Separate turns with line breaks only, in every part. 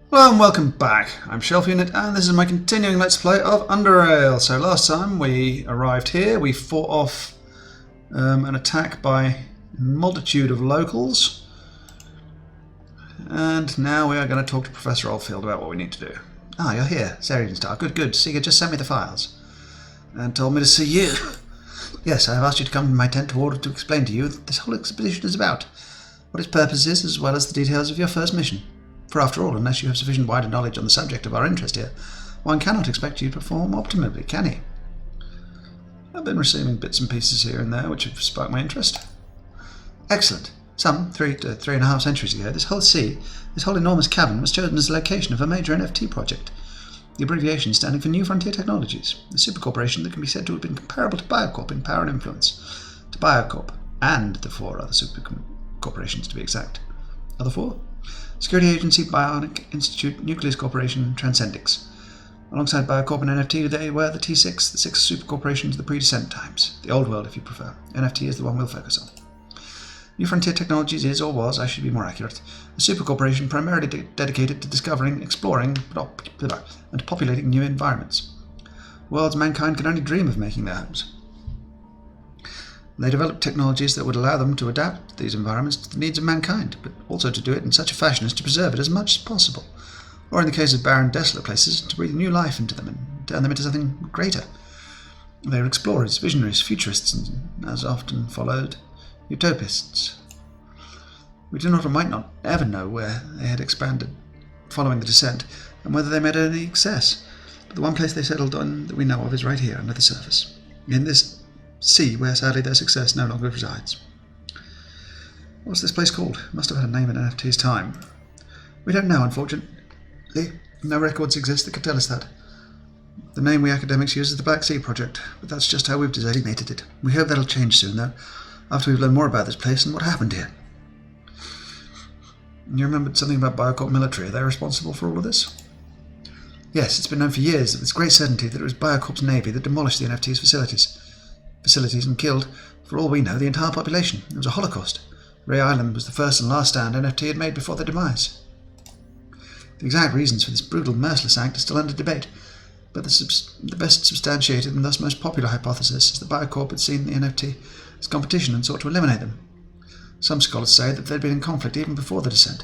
Hello and welcome back. I'm Shelf Unit and this is my continuing Let's Play of Underrail. So last time we arrived here, we fought off an attack by a multitude of locals. And now we are going to talk to Professor Oldfield about what we need to do. Ah, you're here. Sarian Star. Good. Seeker just sent me the files and told me to see you. Yes, I have asked you to come to my tent in order to explain to you what this whole expedition is about, what its purpose is, as well as the details of your first mission. For after all, unless you have sufficient wider knowledge on the subject of our interest here, one cannot expect you to perform optimally, can he? I've been receiving bits and pieces here and there which have sparked my interest. Excellent. Some 3 to 3.5 centuries ago, this whole enormous cavern was chosen as the location of a major NFT project. The abbreviation standing for New Frontier Technologies, a super corporation that can be said to have been comparable to Biocorp in power and influence. To Biocorp and the 4 other super corporations, to be exact. Other 4? Security Agency, Bionic Institute, Nucleus Corporation, Transcendix. Alongside Biocorp and NFT, they were the T6, the 6 super corporations of the pre-descent times. The old world, if you prefer. NFT is the one we'll focus on. New Frontier Technologies is, or was, I should be more accurate, a super corporation primarily dedicated to discovering, exploring, and populating new environments. Worlds mankind can only dream of making their homes. They developed technologies that would allow them to adapt these environments to the needs of mankind, but also to do it in such a fashion as to preserve it as much as possible, or in the case of barren, desolate places, to breathe new life into them and turn them into something greater. They were explorers, visionaries, futurists, and, as often followed, utopists. We do not or might not ever know where they had expanded following the descent, and whether they made any success, but the one place they settled on that we know of is right here under the surface, in this sea where sadly their success no longer resides. What's this place called? It must have had a name in NFT's time. We don't know, unfortunately. No records exist that could tell us that. The name we academics use is the Black Sea Project, but that's just how we've designated it. We hope that'll change soon, though, after we've learned more about this place and what happened here. You remembered something about Biocorp military. Are they responsible for all of this? Yes, it's been known for years with great certainty that it was Biocorp's navy that demolished the NFT's facilities and killed, for all we know, the entire population. It was a holocaust. Ray Island was the first and last stand NFT had made before their demise. The exact reasons for this brutal, merciless act are still under debate, but the best substantiated and thus most popular hypothesis is that Biocorp had seen the NFT as competition and sought to eliminate them. Some scholars say that they'd been in conflict even before the descent,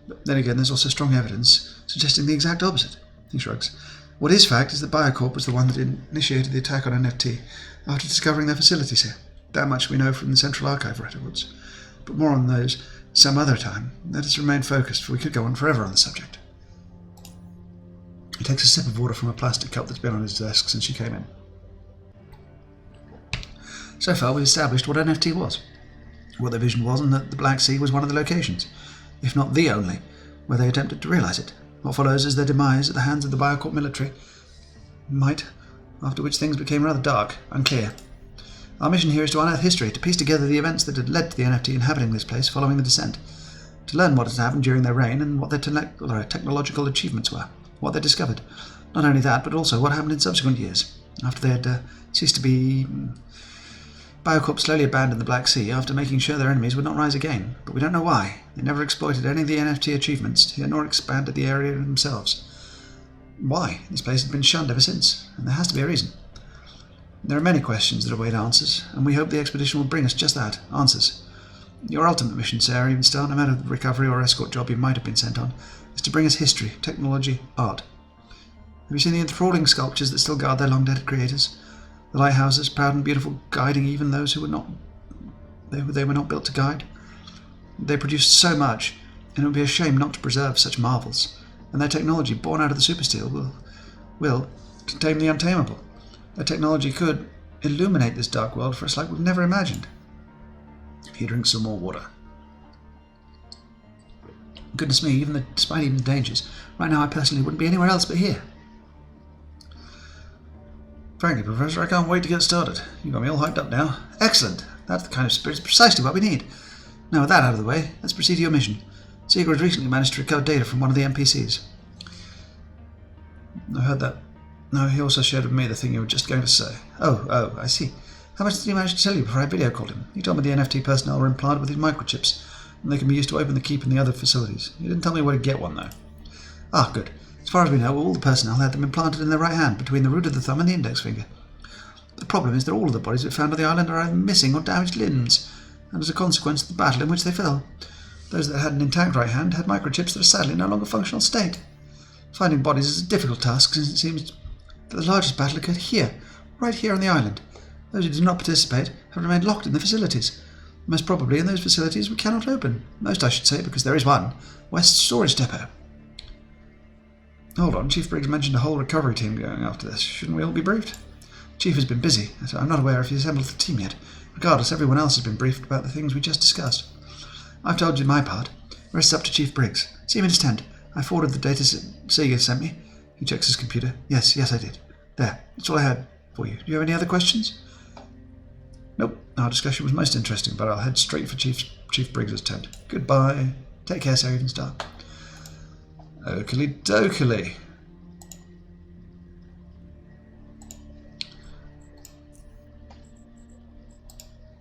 but then again there's also strong evidence suggesting the exact opposite. He shrugs. What is fact is that Biocorp was the one that initiated the attack on NFT after discovering their facilities here. That much we know from the Central Archive records. But more on those some other time. Let us remain focused, for we could go on forever on the subject. He takes a sip of water from a plastic cup that's been on his desk since she came in. So far we've established what NFT was, what their vision was, and that the Black Sea was one of the locations, if not the only, where they attempted to realise it. What follows is their demise at the hands of the Biocorp military. Might, after which things became rather dark, unclear. Our mission here is to unearth history, to piece together the events that had led to the NFT inhabiting this place following the descent, to learn what had happened during their reign and what their technological achievements were, what they discovered. Not only that, but also what happened in subsequent years, after they had ceased to be... Biocorp slowly abandoned the Black Sea after making sure their enemies would not rise again, but we don't know why. They never exploited any of the NFT achievements here, nor expanded the area themselves. Why? This place has been shunned ever since, and there has to be a reason. There are many questions that await answers, and we hope the expedition will bring us just that, answers. Your ultimate mission, Sarah, even still, no matter the recovery or escort job you might have been sent on, is to bring us history, technology, art. Have you seen the enthralling sculptures that still guard their long-dead creators? The lighthouses, proud and beautiful, guiding even those who were not... They were not built to guide. They produced so much, and it would be a shame not to preserve such marvels. And their technology, born out of the supersteel, will tame the untamable. Their technology could illuminate this dark world for us like we've never imagined. He drinks some more water. Goodness me, despite even the dangers, right now I personally wouldn't be anywhere else but here. Frankly, Professor, I can't wait to get started. You've got me all hyped up now. Excellent! That's the kind of spirit, precisely what we need. Now with that out of the way, let's proceed to your mission. Seeker has recently managed to recover data from one of the NPCs. I heard that. No, he also shared with me the thing you were just going to say. Oh, I see. How much did he manage to tell you before I video called him? He told me the NFT personnel were implanted with these microchips, and they can be used to open the keep and the other facilities. He didn't tell me where to get one, though. Ah, good. As far as we know, all the personnel had them implanted in their right hand, between the root of the thumb and the index finger. The problem is that all of the bodies we found on the island are either missing or damaged limbs, and as a consequence of the battle in which they fell. Those that had an intact right hand had microchips that are sadly no longer functional state. Finding bodies is a difficult task, since it seems that the largest battle occurred here, right here on the island. Those who did not participate have remained locked in the facilities. Most probably in those facilities we cannot open. Most, I should say, because there is one. West Storage Depot. Hold on, Chief Briggs mentioned a whole recovery team going after this. Shouldn't we all be briefed? Chief has been busy, so I'm not aware if he's assembled the team yet. Regardless, everyone else has been briefed about the things we just discussed. I've told you my part. The rest is up to Chief Briggs. See him in his tent. I forwarded the data Seeger sent me. He checks his computer. Yes, I did. There, that's all I had for you. Do you have any other questions? Nope. Our discussion was most interesting, but I'll head straight for Chief Briggs' tent. Goodbye. Take care, Sir Evenstar. Oakley dokily.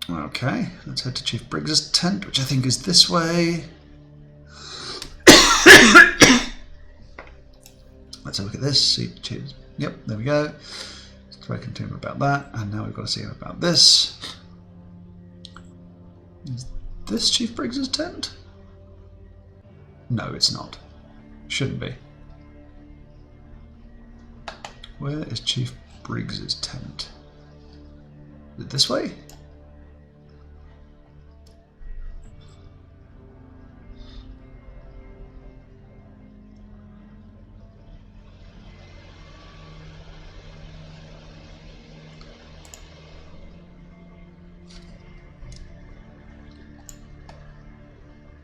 Okay, let's head to Chief Briggs' tent, which I think is this way. Let's have a look at this. See, yep, there we go. Spoken to him about that, and now we've got to see him about this. Is this Chief Briggs' tent? No, it's not. Shouldn't be. Where is Chief Briggs' tent? Is it this way?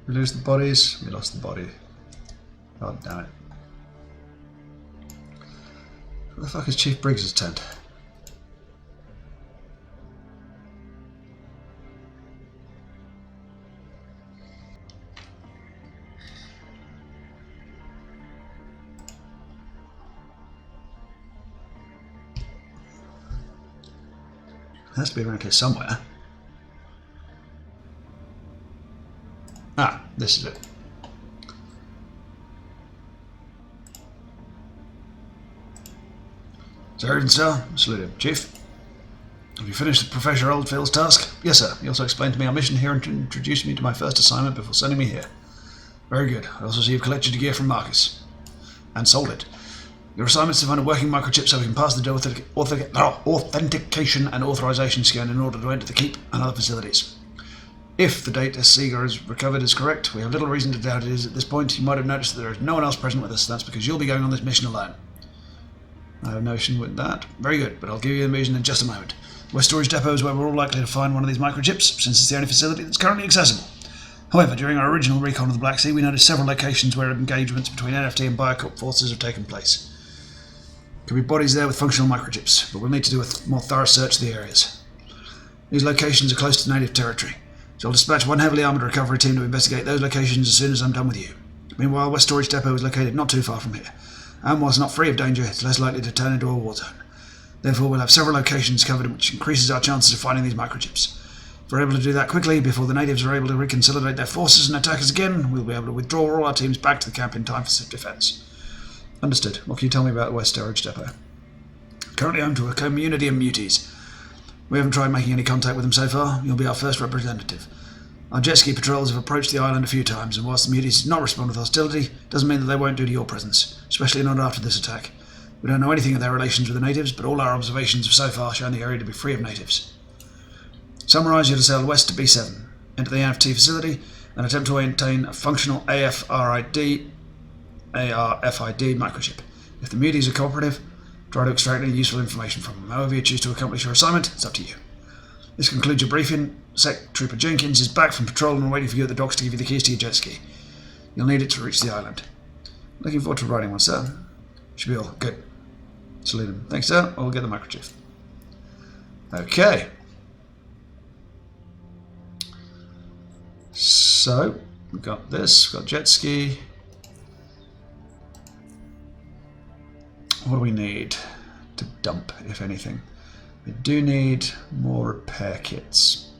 We lose the bodies. We lost the body. God damn it. Where the fuck is Chief Briggs' tent? It has to be around here somewhere. Ah, this is it. Sir Evenstar, salute him. Chief, have you finished Professor Oldfield's task? Yes, sir. He also explained to me our mission here and introduced me to my first assignment before sending me here. Very good. I also see you've collected your gear from Marcus. And sold it. Your assignment is to find a working microchip so we can pass the authentication and authorization scan in order to enter the keep and other facilities. If the data Seeger has recovered is correct, we have little reason to doubt it is at this point. You might have noticed that there is no one else present with us. That's because you'll be going on this mission alone. I have no issue with that. Very good, but I'll give you the reason in just a moment. West Storage Depot is where we're all likely to find one of these microchips, since it's the only facility that's currently accessible. However, during our original recon of the Black Sea, we noticed several locations where engagements between NFT and Biocorp forces have taken place. There could be bodies there with functional microchips, but we'll need to do a more thorough search of the areas. These locations are close to native territory, so I'll dispatch one heavily armoured recovery team to investigate those locations as soon as I'm done with you. Meanwhile, West Storage Depot is located not too far from here, and whilst not free of danger, it's less likely to turn into a war zone. Therefore, we'll have several locations covered, which increases our chances of finding these microchips. If we're able to do that quickly, before the natives are able to reconsolidate their forces and attack us again, we'll be able to withdraw all our teams back to the camp in time for defence. Understood. What can you tell me about the West Storage Depot? Currently home to a community of muties. We haven't tried making any contact with them so far. You'll be our first representative. Our jet ski patrols have approached the island a few times, and whilst the muties did not respond with hostility, doesn't mean that they won't do to your presence, especially not after this attack. We don't know anything of their relations with the natives, but all our observations have so far shown the area to be free of natives. Summarise, you're to sail west to B7, enter the NFT facility, and attempt to maintain a functional ARFID microchip. If the muties are cooperative, try to extract any useful information from them. However you choose to accomplish your assignment, it's up to you. This concludes your briefing. Sec Trooper Jenkins is back from patrol and waiting for you at the docks to give you the keys to your jet ski. You'll need it to reach the island. Looking forward to riding one, sir. Should be all good. Salute him. Thanks, sir. I'll get the microchip. Okay. So, we've got this. We've got jet ski. What do we need to dump, if anything? We do need more repair kits.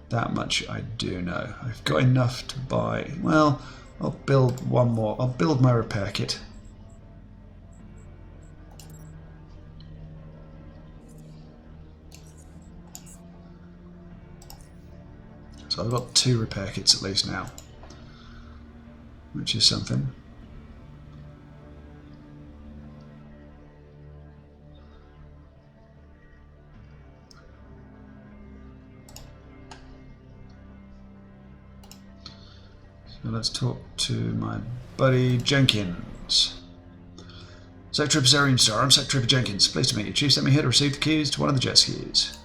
That much I do know. I've got enough to buy. Well, I'll build one more. I'll build my repair kit. So I've got 2 repair kits at least now, which is something. So let's talk to my buddy Jenkins. Sector Trooper Serene Star, I'm Sector Trooper Jenkins. Pleased to meet you. Chief sent me here to receive the keys to one of the jet skis.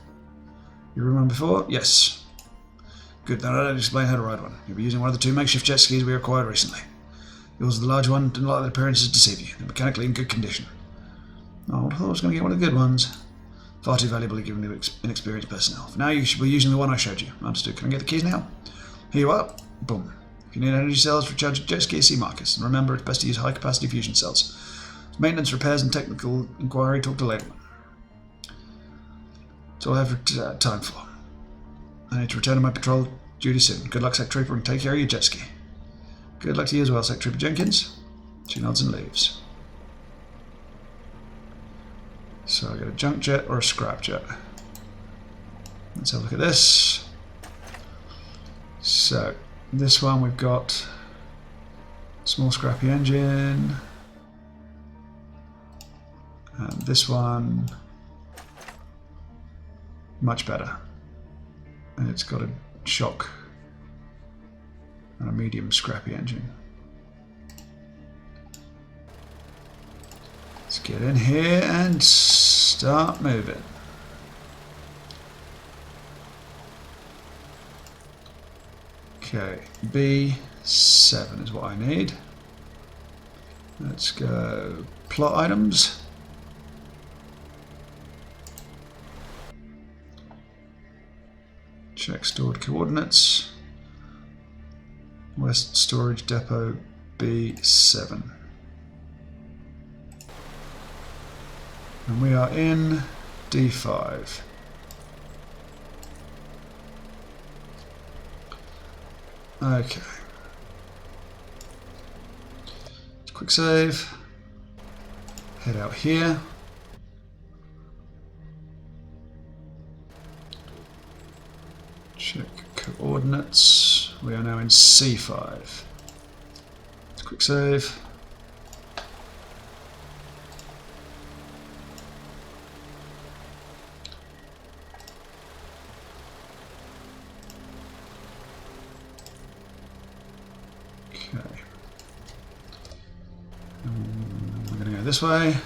You remember before? Yes. Good, then I'll explain how to ride one. You'll be using one of the 2 makeshift jet skis we acquired recently. Yours is the large one, didn't let the appearances deceive you. They're mechanically in good condition. Oh, I thought I was going to get one of the good ones. Far too valuable given the inexperienced personnel. For now, you should be using the one I showed you. Understood. Can I get the keys now? Here you are. Boom. If you need energy cells, recharge your jet ski, see Marcus. And remember, it's best to use high-capacity fusion cells. Maintenance, repairs, and technical inquiry, talk to Laterman. That's all I have time for. I need to return to my patrol duty soon. Good luck, Sector Trooper, and take care of your jet ski. Good luck to you as well, Sector Trooper Jenkins. She nods and leaves. So I got a junk jet or a scrap jet. Let's have a look at this. So this one we've got small scrappy engine. And this one much better. And it's got a shock and a medium scrappy engine. Let's get in here and start moving. Okay, B7 is what I need. Let's go plot items. Check stored coordinates. West Storage Depot B7. And we are in D5. Okay. Quick save. Head out here. Check coordinates. We are now in C5. Quick save. Okay. We're going to go this way.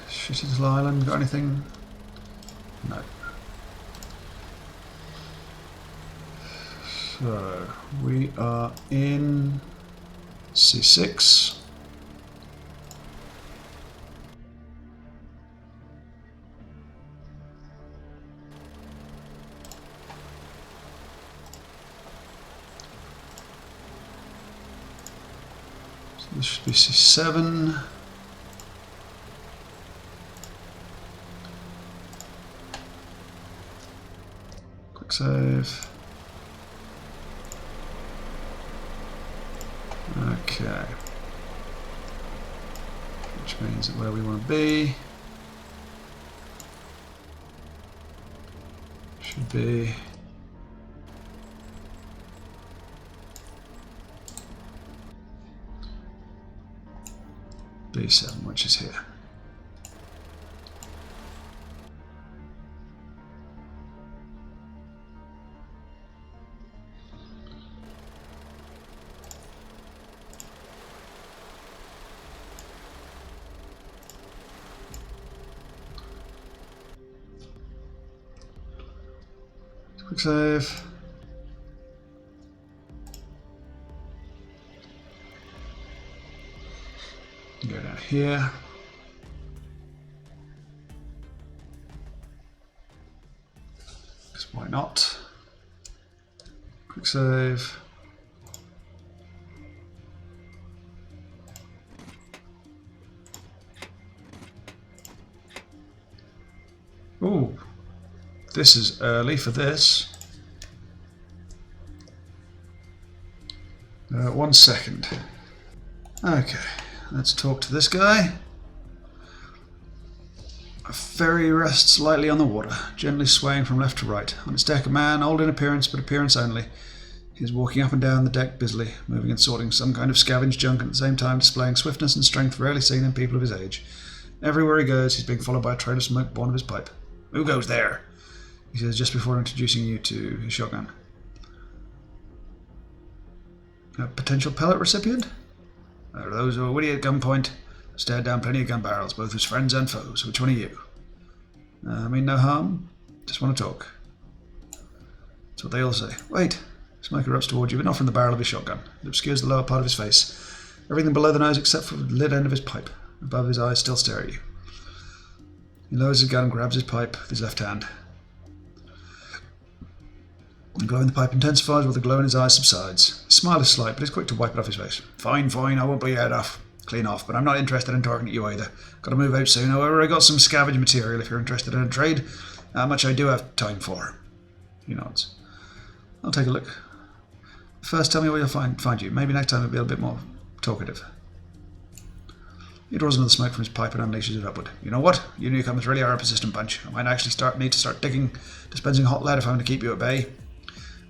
Shitty little island, got anything? No. So, we are in C6. So this should be C7. Quick save. Okay. Which means that where we want to be should be B7, which is here. Quick save. Go down here. Because why not? Quick save. This is early for this. 1 second. Okay, let's talk to this guy. A ferry rests lightly on the water, gently swaying from left to right. On its deck, a man, old in appearance, but appearance only. He is walking up and down the deck busily, moving and sorting some kind of scavenged junk, and at the same time displaying swiftness and strength rarely seen in people of his age. Everywhere he goes, he's being followed by a trail of smoke born of his pipe. "Who goes there?" he says just before introducing you to his shotgun. A potential pellet recipient? There are those who are witty at gunpoint. Stared down plenty of gun barrels, both as friends and foes. Which one are you? I mean no harm. Just want to talk. That's what they all say. Wait. Smoke erupts towards you, but not from the barrel of his shotgun. It obscures the lower part of his face. Everything below the nose except for the lid end of his pipe. Above his eyes still stare at you. He lowers his gun and grabs his pipe with his left hand. The glow in the pipe intensifies while the glow in his eyes subsides. His smile is slight, but he's quick to wipe it off his face. Fine, I won't put your head off. Clean off, but I'm not interested in talking to you either. Got to move out soon. However, I got some scavenge material if you're interested in a trade. How much I do have time for. He nods. I'll take a look. First, tell me where you'll find you. Maybe next time it'll be a bit more talkative. He draws another smoke from his pipe and unleashes it upward. You know what? You newcomers really are a persistent bunch. I might actually need to start dispensing hot lead if I'm to keep you at bay.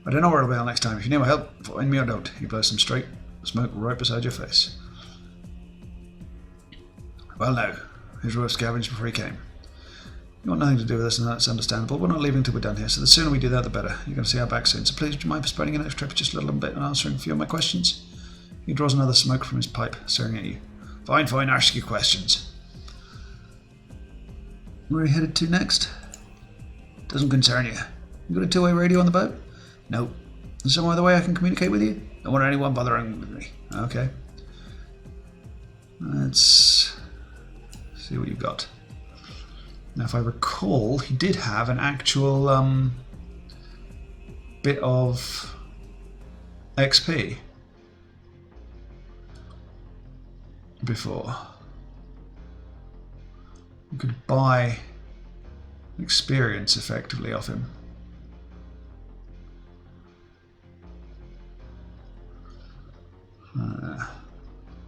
But I know where I'll be next time. If you need my help, find me or don't. He blows some straight smoke right beside your face. Well now, his row scavenged before he came. You want nothing to do with us, and that's understandable. We're not leaving until we're done here, so the sooner we do that, the better. You're going to see our back soon, so please, would you mind postponing your next trip just a little bit and answering a few of my questions? He draws another smoke from his pipe, staring at you. Fine, ask you questions. Where are you headed to next? Doesn't concern you. You got a two-way radio on the boat? No. Is there some other way I can communicate with you? Don't want anyone bothering with me. Okay. Let's see what you've got. Now, if I recall, he did have an actual bit of XP before. You could buy experience effectively off him.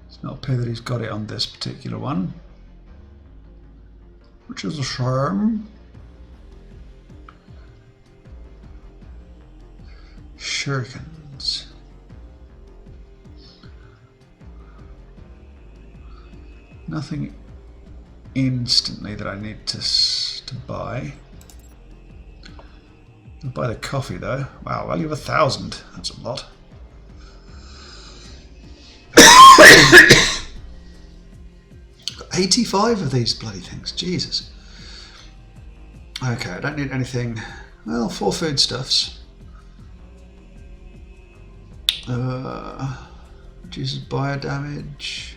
It's not clear that he's got it on this particular one, which is a shame. Shurikens. Nothing instantly that I need to buy. I'll buy the coffee though. Wow, value of 1,000. That's a lot. 85 of these bloody things. Jesus. Okay, I don't need anything. Well, 4 foodstuffs. Reduces bio damage.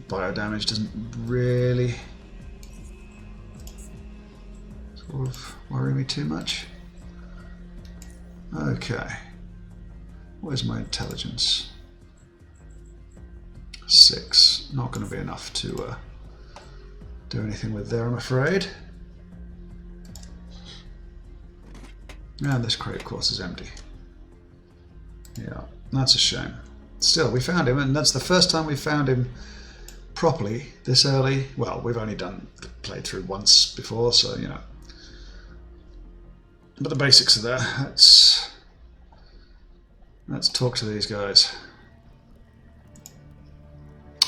Bio damage doesn't really sort of worry me too much. Okay. Where's my intelligence? 6. Not going to be enough to do anything with there, I'm afraid. And this crate, of course, is empty. Yeah, that's a shame. Still, we found him, and that's the first time we found him properly this early. Well, we've only done the playthrough once before, so, you know. But the basics are there. Let's talk to these guys.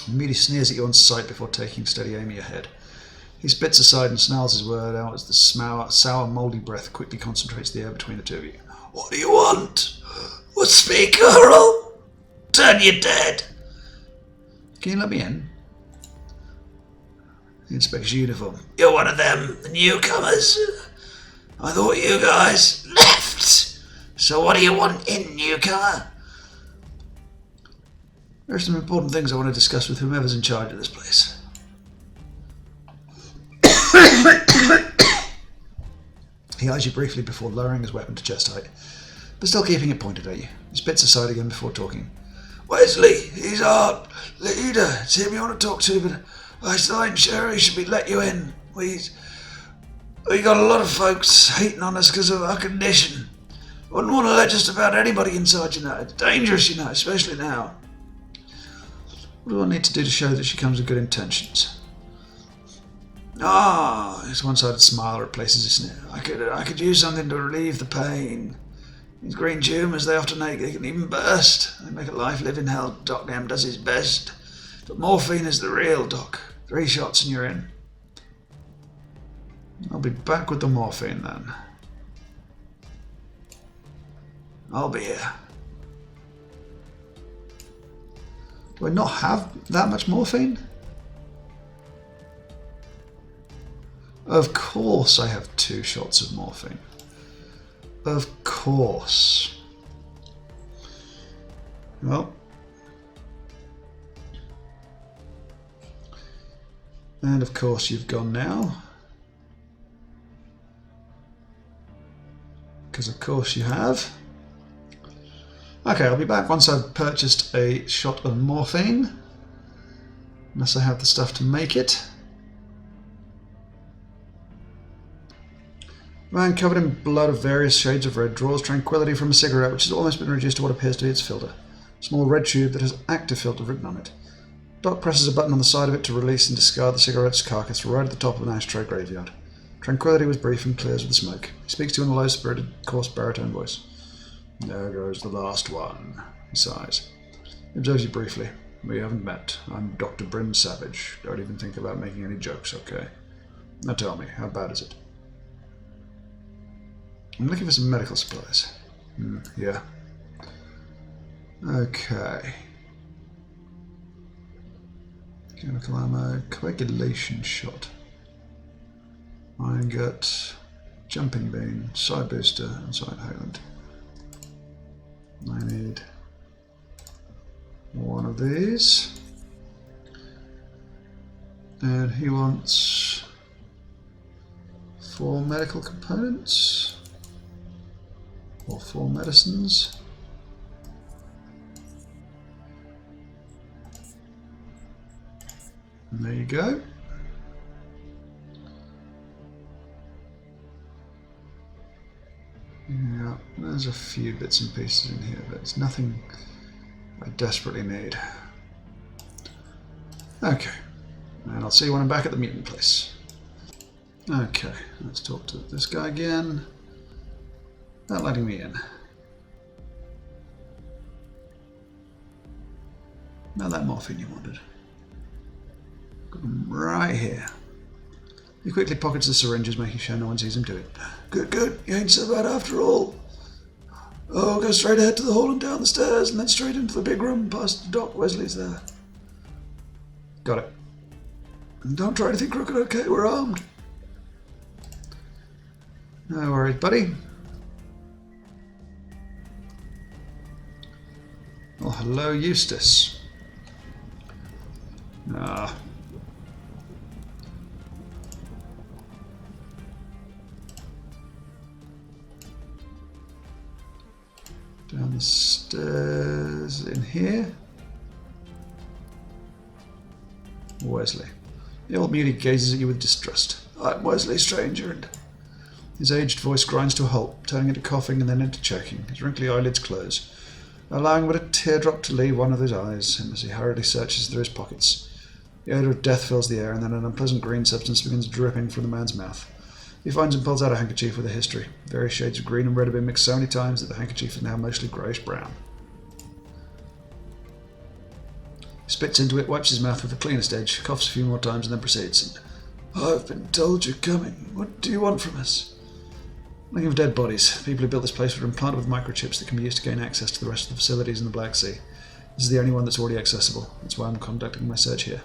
Immediately sneers at you on sight before taking steady aim at your head. He spits aside and snarls his word out as the sour, mouldy breath quickly concentrates the air between the two of you. What do you want? Well, speak, Earl. Turn you dead. Can you let me in? He inspects your uniform. You're one of them, the newcomers. I thought you guys left. So what do you want in, newcomer? There are some important things I want to discuss with whomever's in charge of this place. He eyes you briefly before lowering his weapon to chest height, but still keeping it pointed at you. He spits aside again before talking. Wesley, he's our leader. It's him you want to talk to, but I still ain't sure he should be let you in. We got a lot of folks hating on us because of our condition. Wouldn't want to let just about anybody inside, you know. It's dangerous, you know, especially now. What do I need to do to show that she comes with good intentions? His one-sided smile replaces a sneer. I could use something to relieve the pain. These green tumours, they often they can even burst. They make a life living hell. Doc M does his best. But morphine is the real, Doc. 3 shots and you're in. I'll be back with the morphine then. I'll be here. Do I not have that much morphine? Of course I have 2 shots of morphine. Of course. Well. And of course you've gone now. Because of course you have. Okay, I'll be back once I've purchased a shot of morphine. Unless I have the stuff to make it. Man covered in blood of various shades of red draws tranquility from a cigarette which has almost been reduced to what appears to be its filter. A small red tube that has active filter written on it. Doc presses a button on the side of it to release and discard the cigarette's carcass right at the top of an ashtray graveyard. Tranquility was brief and clears with the smoke. He speaks to you in a low-spirited, coarse baritone voice. There goes the last one, he sighs. He observes you briefly. We haven't met. I'm Dr. Bryn Savage. Don't even think about making any jokes, okay? Now tell me, how bad is it? I'm looking for some medical supplies. Yeah. Okay. Chemical ammo, coagulation shot. Iron gut, jumping bean, side booster, and side Highland. I need one of these. And he wants 4 medical components. Or 4 medicines. And there you go. Yeah, there's a few bits and pieces in here, but it's nothing I desperately need. Okay, and I'll see you when I'm back at the meeting place. Okay, let's talk to this guy again. Not letting me in. Now that morphine you wanted. Got them right here. He quickly pockets the syringes, making sure no one sees him do it. Good, good. You ain't so bad after all. Oh, go straight ahead to the hall and down the stairs, and then straight into the big room past Doc Wesley's there. Got it. And don't try anything crooked, okay? We're armed. No worries, buddy. Oh, hello, Eustace. Ah. Down the stairs in here. Wesley. The old mutie gazes at you with distrust. I'm Wesley, stranger, and his aged voice grinds to a halt, turning into coughing and then into choking. His wrinkly eyelids close, allowing but a teardrop to leave one of his eyes, and as he hurriedly searches through his pockets. The odour of death fills the air, and then an unpleasant green substance begins dripping from the man's mouth. He finds and pulls out a handkerchief with a history. Various shades of green and red have been mixed so many times that the handkerchief is now mostly greyish-brown. He spits into it, wipes his mouth with the cleanest edge, coughs a few more times, and then proceeds. I've been told you're coming. What do you want from us? Looking for dead bodies. People who built this place were implanted with microchips that can be used to gain access to the rest of the facilities in the Black Sea. This is the only one that's already accessible. That's why I'm conducting my search here.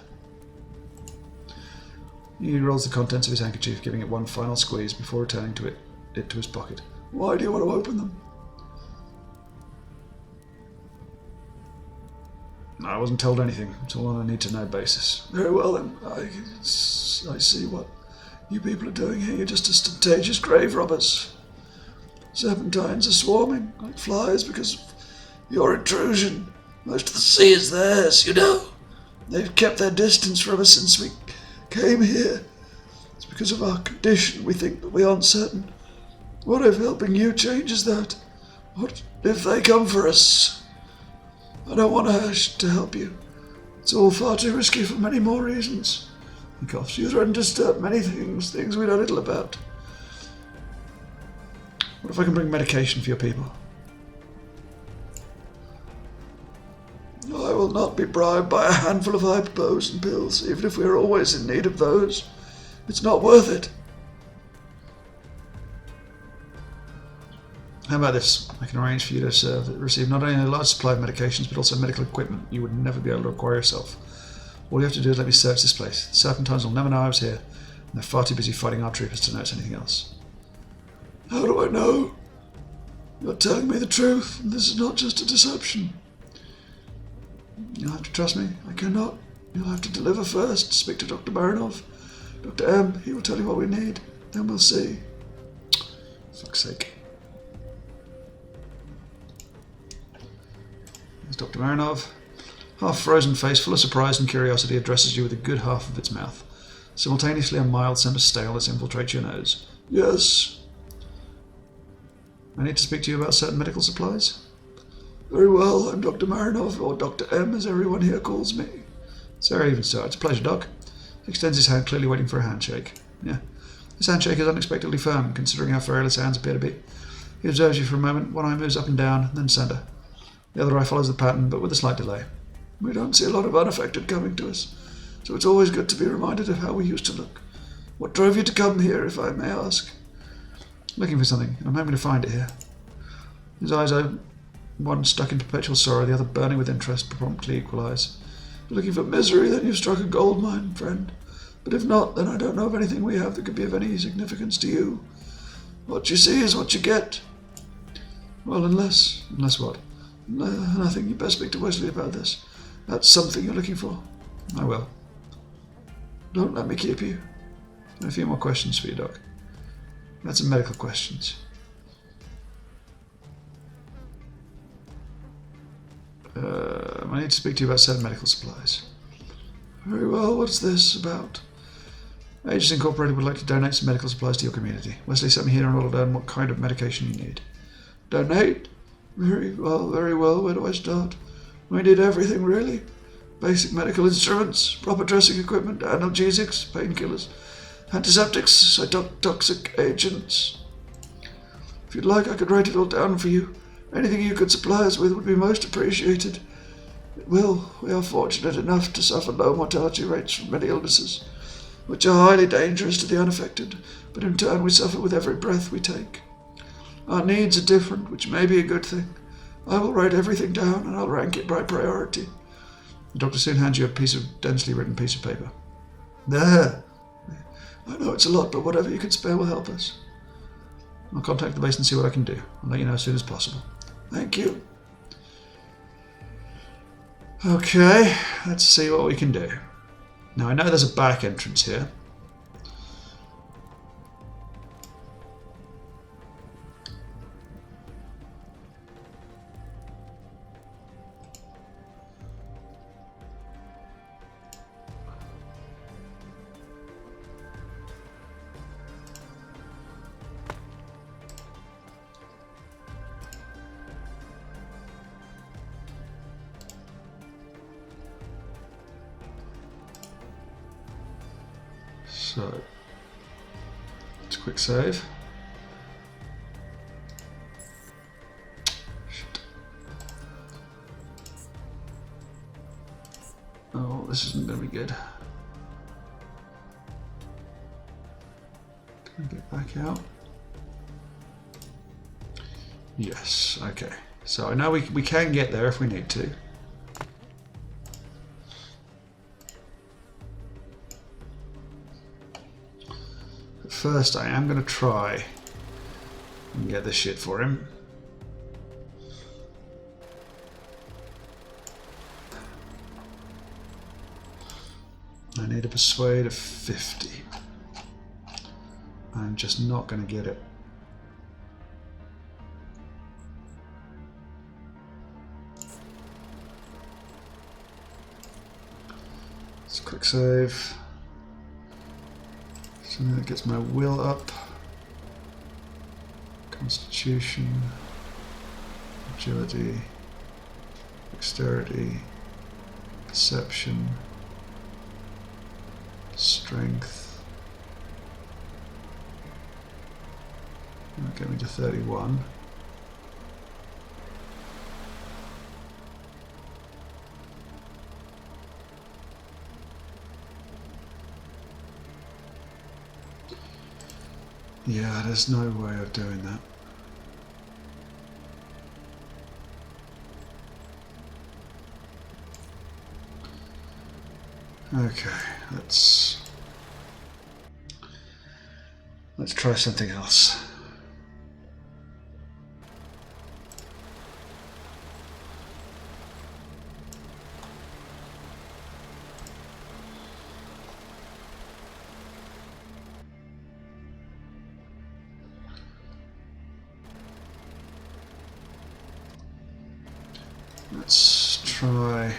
He rolls the contents of his handkerchief, giving it one final squeeze before returning it to his pocket. Why do you want to open them? I wasn't told anything. It's all on a need-to-know basis. Very well then. I see what you people are doing here. You're just ostentatious grave robbers. Serpentines are swarming like flies because of your intrusion. Most of the sea is theirs, you know.
They've kept their distance from us since we came here. It's because of our condition we think that we aren't certain. What if helping you changes that? What if they come for us? I don't want to help you. It's all far too risky for many more reasons. He coughs. You threaten to disturb many things we know little about.
What if I can bring medication for your people?
I will not be bribed by a handful of hypos and pills, even if we are always in need of those. It's not worth it.
How about this? I can arrange for you to receive not only a large supply of medications, but also medical equipment you would never be able to acquire yourself. All you have to do is let me search this place. The Serpentines will never know I was here, and they're far too busy fighting our troopers to notice anything else.
How do I know? You're telling me the truth, and this is not just a deception.
You'll have to trust me.
I cannot. You'll have to deliver first. Speak to Dr. Baranov. Dr. M, he will tell you what we need. Then we'll see.
Fuck's sake. There's Dr. Baranov. Half-frozen face, full of surprise and curiosity, addresses you with a good half of its mouth. Simultaneously, a mild scent of staleness infiltrates your nose.
Yes.
I need to speak to you about certain medical supplies.
Very well, I'm Dr. Marinov, or Dr. M, as everyone here calls me.
Sarah Evenstar, it's a pleasure, Doc. He extends his hand, clearly waiting for a handshake. Yeah. This handshake is unexpectedly firm, considering how frail his hands appear to be. He observes you for a moment, one eye moves up and down, then center. The other eye follows the pattern, but with a slight delay.
We don't see a lot of unaffected coming to us, so it's always good to be reminded of how we used to look. What drove you to come here, if I may ask?
Looking for something, and I'm hoping to find it here. His eyes open. One stuck in perpetual sorrow, the other burning with interest, promptly equalize.
If you're looking for misery, then you've struck a gold mine, friend. But if not, then I don't know of anything we have that could be of any significance to you. What you see is what you get.
Well, unless what?
Nothing. You best speak to Wesley about this. That's something you're looking for.
I will.
Don't let me keep you.
A few more questions for you, Doc. That's some medical questions. I need to speak to you about certain medical supplies.
Very well, what's this about?
Aegis Incorporated would like to donate some medical supplies to your community. Wesley sent me here in order to learn what kind of medication you need.
Donate? Very well, very well. Where do I start? We need everything, really. Basic medical instruments, proper dressing equipment, analgesics, painkillers, antiseptics, cytotoxic agents. If you'd like, I could write it all down for you. Anything you could supply us with would be most appreciated. We are fortunate enough to suffer low mortality rates from many illnesses, which are highly dangerous to the unaffected, but in turn we suffer with every breath we take. Our needs are different, which may be a good thing. I will write everything down, and I'll rank it by priority.
The doctor soon hands you a densely written piece of paper.
There. I know it's a lot, but whatever you can spare will help us.
I'll contact the base and see what I can do. I'll let you know as soon as possible.
Thank you.
Okay, let's see what we can do. Now, I know there's a back entrance here. So, let's quick save. Shit. Oh, this isn't going to be good. Can I get back out? Yes, okay. So I know we can get there if we need to. First, I am going to try and get this shit for him. I need a persuade of 50. I'm just not going to get it. save. Something that gets my will up. Constitution, agility, dexterity, perception, strength. That'll get me to 31. Yeah, there's no way of doing that. Okay, let's try something else. Let's try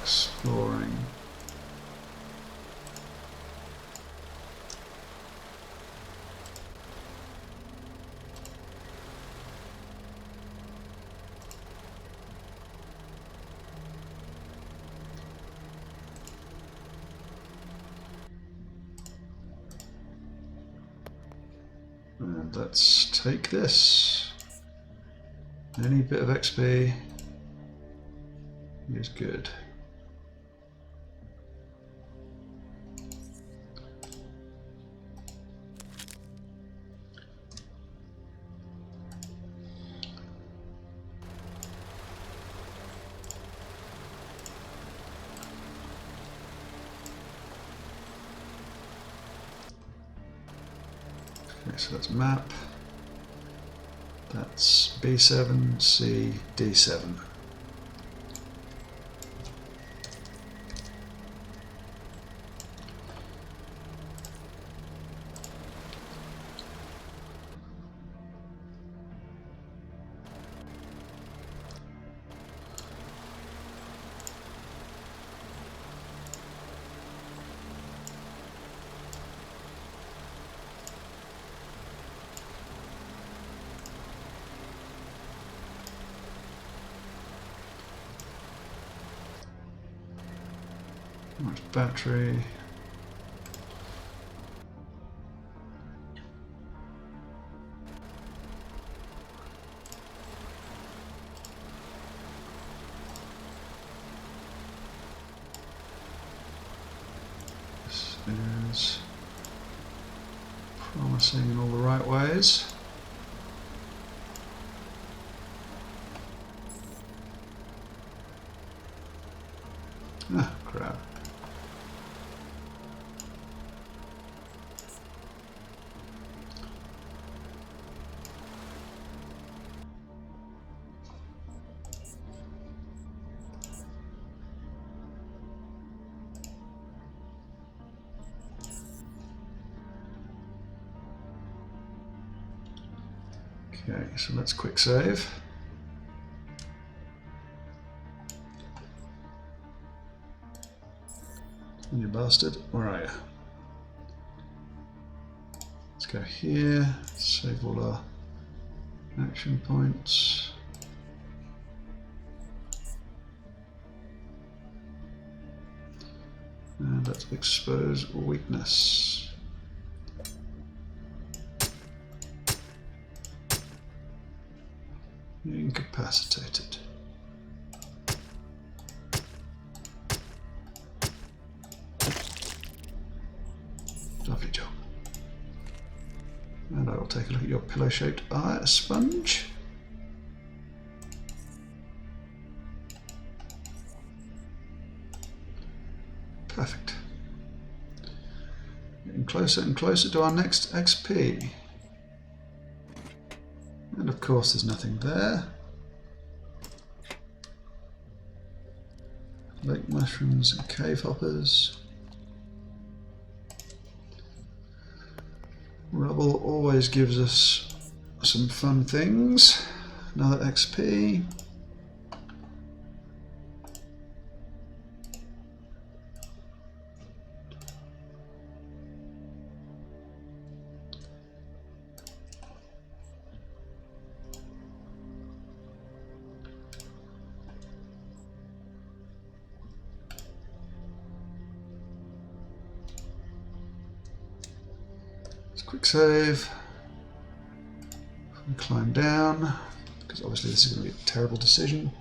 exploring. And let's take this. Any bit of XP is good. Okay, so that's map. That's B7, C, D7. Much battery. This is promising in all the right ways. Ah, crap. Okay, so let's quick save. You bastard, where are you? Let's go here, save all our action points. And let's expose weakness. Incapacitated. Lovely job. And I will take a look at your pillow-shaped eye, a sponge. Perfect. Getting closer and closer to our next XP. And of course there's nothing there. Lake mushrooms and cave hoppers. Rubble always gives us some fun things. Another XP. Let's quick save. And climb down, because obviously this is going to be a terrible decision.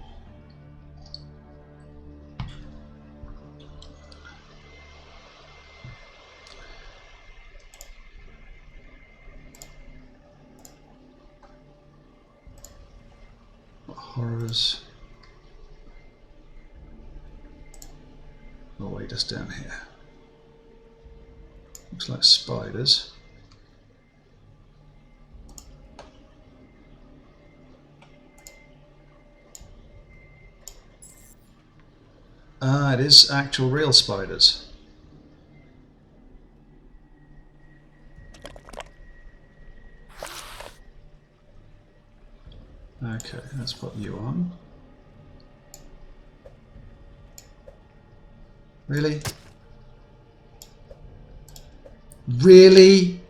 What horrors? Oh wait, just down here. Looks like spiders. Ah, it is actual real spiders. Okay, let's put you on. Really? Really?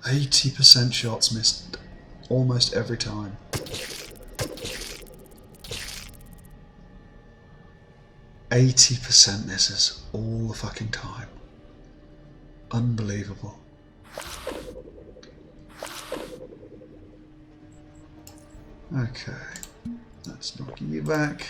%, shots missed almost every time. %, misses all the fucking time. Unbelievable. Okay, let's knock you back.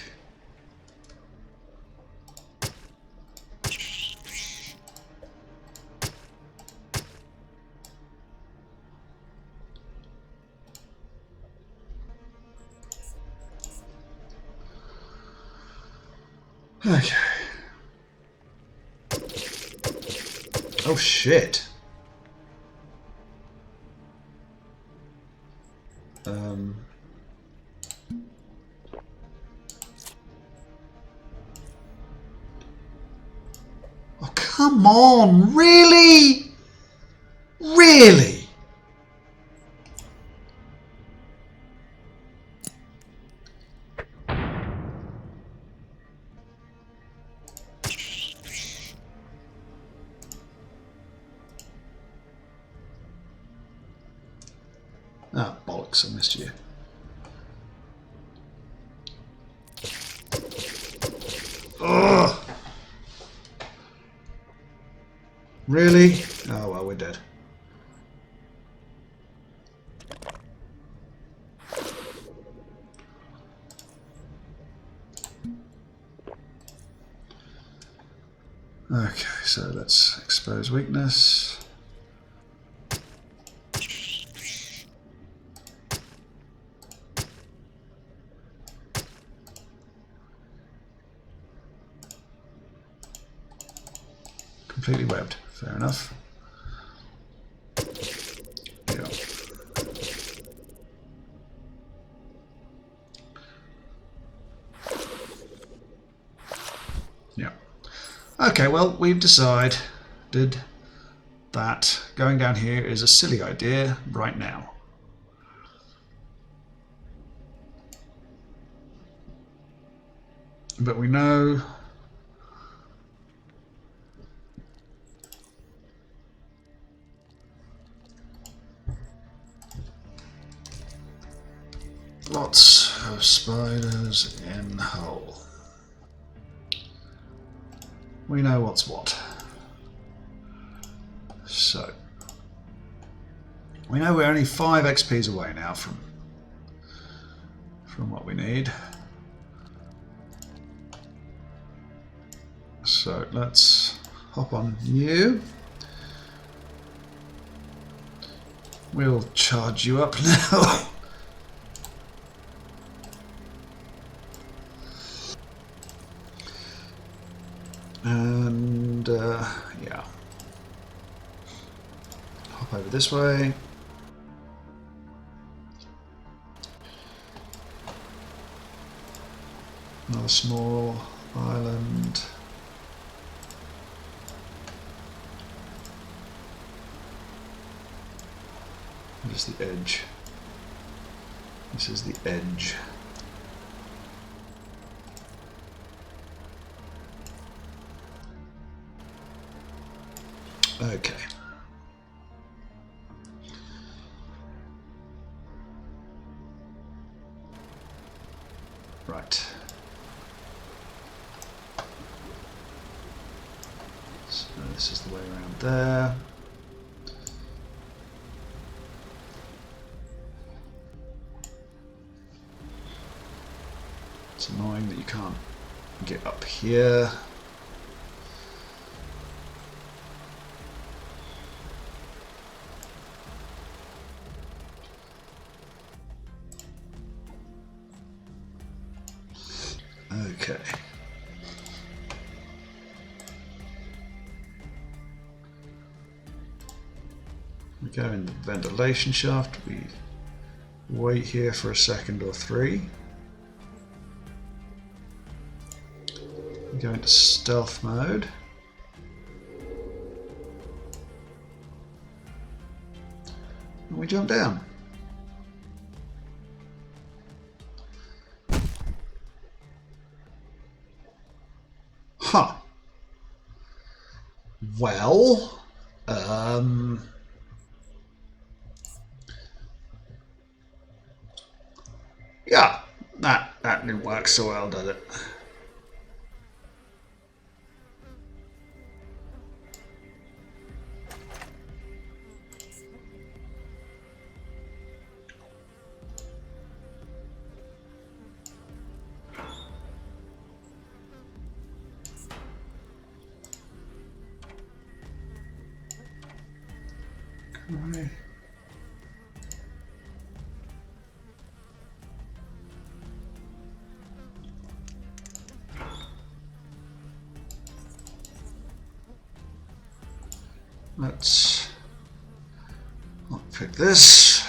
Okay. Oh shit. Oh come on, really? Really? Ah, bollocks, I missed you. Ugh! Really? Oh well, we're dead. Okay, so let's expose weakness. Completely webbed. Fair enough. Yeah. Yeah. Okay, well, we've decided that going down here is a silly idea right now. But we know lots of spiders in hole. We know what's what. So we know we're only 5 XPs away now from what we need. So let's hop on you. We'll charge you up now. And yeah, hop over this way. Another small island. This is the edge. This is the edge. Okay. Right. this is the way around there. It's annoying that you can't get up here. Okay. We go in the ventilation shaft, we wait here for a second or three. We go into stealth mode. And we jump down. Huh. Well, yeah, that didn't work so well, does it? Right. Let's pick this.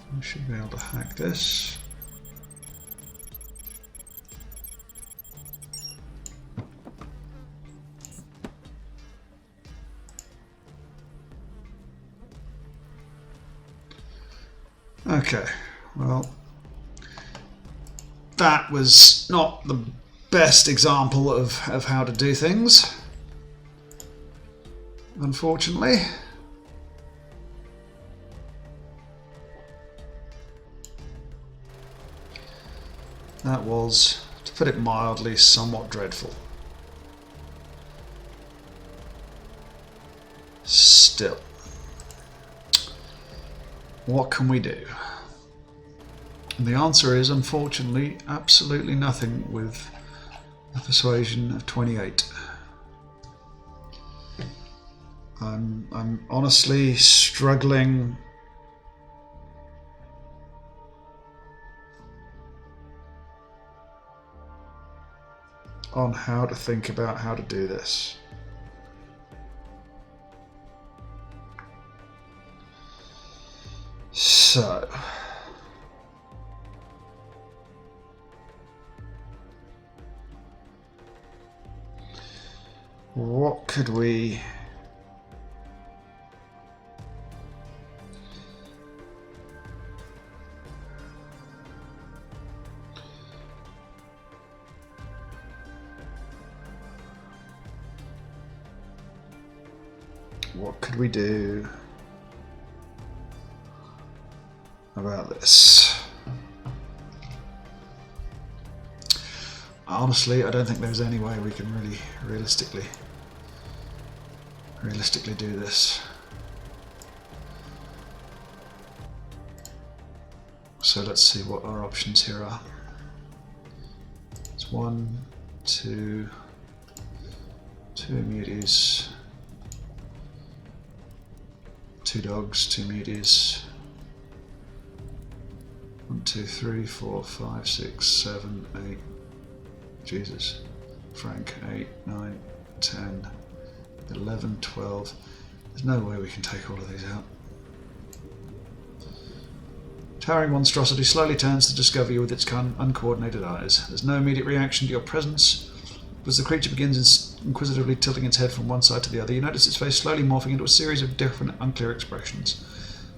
I should be able to hack this. Okay, well, that was not the best example of how to do things, unfortunately. That was, to put it mildly, somewhat dreadful. Still, what can we do? And the answer is, unfortunately, absolutely nothing with a persuasion of 28. I'm honestly struggling on how to think about how to do this. So, what could we do about this? Honestly, I don't think there's any way we can really realistically do this. So let's see what our options here are. It's 1, 2 muties, 2 dogs, 2 muties. 1, 2, 3, 4, 5, 6, 7, 8. Jesus. Frank, 8, 9, 10, 11, 12. There's no way we can take all of these out. Towering monstrosity slowly turns to discover you with its uncoordinated eyes. There's no immediate reaction to your presence. As the creature begins inquisitively tilting its head from one side to the other, you notice its face slowly morphing into a series of different, unclear expressions.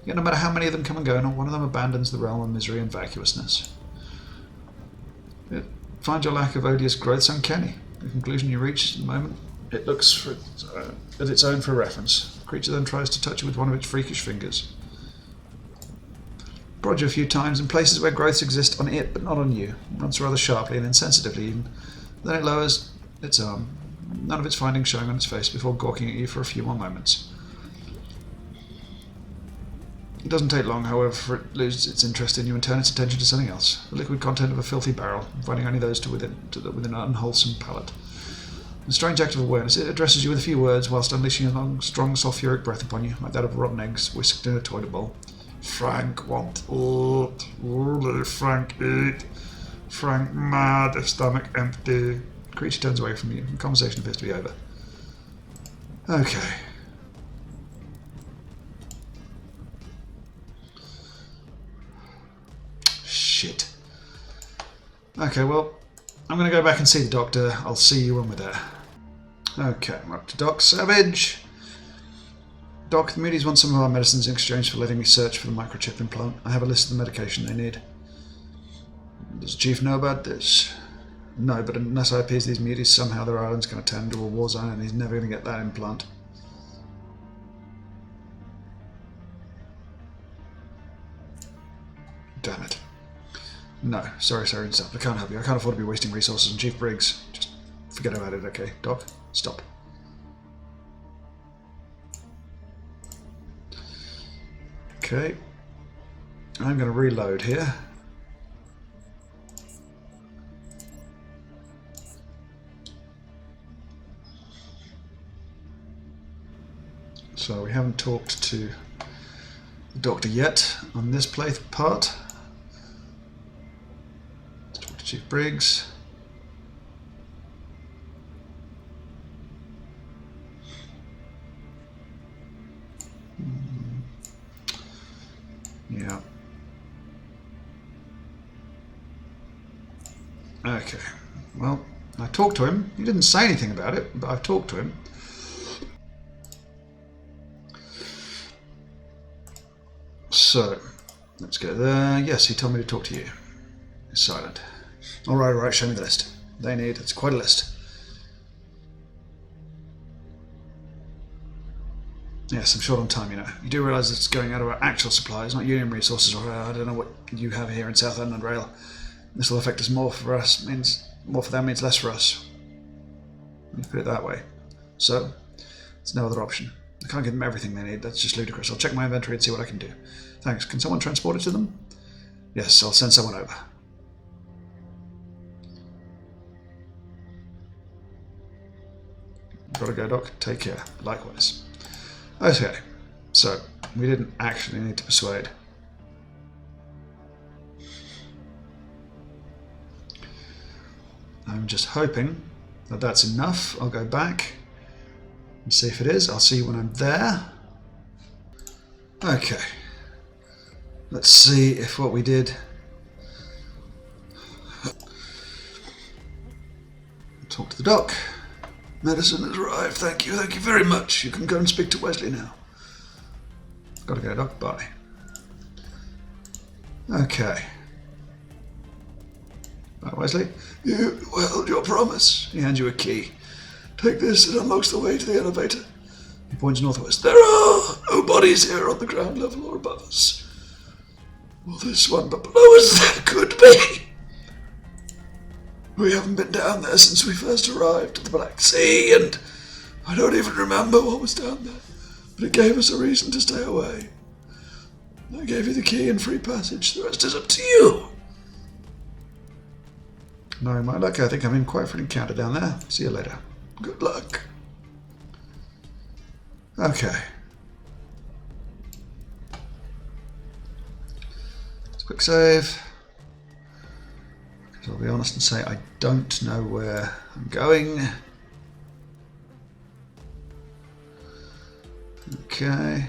Yet no matter how many of them come and go, not one of them abandons the realm of misery and vacuousness.
It finds your lack of odious growths uncanny. The conclusion you reach at the moment, it looks at its own for reference. The creature then tries to touch you with one of its freakish fingers. Prod you a few times in places where growths exist on it but not on you. It runs rather sharply and insensitively even. Then it lowers its arm, none of its findings showing on its face, before gawking at you for a few more moments. It doesn't take long, however, for it loses its interest in you and turn its attention to something else. The liquid content of a filthy barrel, finding only those within an unwholesome palate. In a strange act of awareness, it addresses you with a few words whilst unleashing a long, strong, sulphuric breath upon you, like that of rotten eggs whisked in a toilet bowl. Frank want oat. Let Frank eat. Frank mad, if stomach empty. The creature turns away from you. The conversation appears to be over. Okay. Shit. Okay, well, I'm going to go back and see the doctor. I'll see you when we're there. Okay, we're up to Doc Savage. Doc, the Moody's want some of our medicines in exchange for letting me search for the microchip implant. I have a list of the medication they need. Does the Chief know about this? No, but unless I appease these Moody's, somehow their island's going to turn into a war zone and he's never going to get that implant. Damn it. No, sorry, stop. I can't help you. I can't afford to be wasting resources on Chief Briggs. Just forget about it, okay? Doc, stop. Okay. I'm going to reload here. So we haven't talked to the doctor yet on this part. Let's talk to Chief Briggs. Yeah. Okay. Well, I talked to him. He didn't say anything about it, but I've talked to him. So, let's go there. Yes, he told me to talk to you. He's silent. Alright, show me the list. They need, it's quite a list. Yes, I'm short on time, you know. You do realise it's going out of our actual supplies, not Union resources, or I don't know what you have here in South Underrail. This will affect us more for us, means more for them means less for us. You put it that way. So, there's no other option. I can't give them everything they need, that's just ludicrous. I'll check my inventory and see what I can do. Thanks. Can someone transport it to them? Yes, I'll send someone over. Gotta go, Doc. Take care. Likewise. Okay, so we didn't actually need to persuade. I'm just hoping that that's enough. I'll go back and see if it is. I'll see you when I'm there. Okay. Let's see if what we did... Talk to the doc. Medicine has arrived. Thank you very much. You can go and speak to Wesley now. Gotta go, Doc. Bye. Okay. Right, Wesley? You held your promise. He hands you a key. Take this, it unlocks the way to the elevator. He points northwest. There are no bodies here on the ground level or above us. Well, this one, but below us there could be. We haven't been down there since we first arrived at the Black Sea, and I don't even remember what was down there. But it gave us a reason to stay away. I gave you the key and free passage. The rest is up to you. Knowing my luck, I think I'm in quite for an encounter down there. See you later. Good luck. Okay. Let's quick save. Because I'll be honest and say I don't know where I'm going. Okay.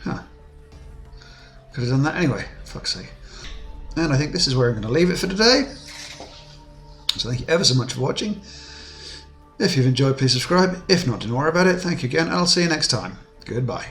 Huh. Could have done that anyway, fuck's sake. And I think this is where I'm going to leave it for today.
So thank you ever so much for watching. If you've enjoyed, please subscribe. If not, don't worry about it. Thank you again, and I'll see you next time. Goodbye.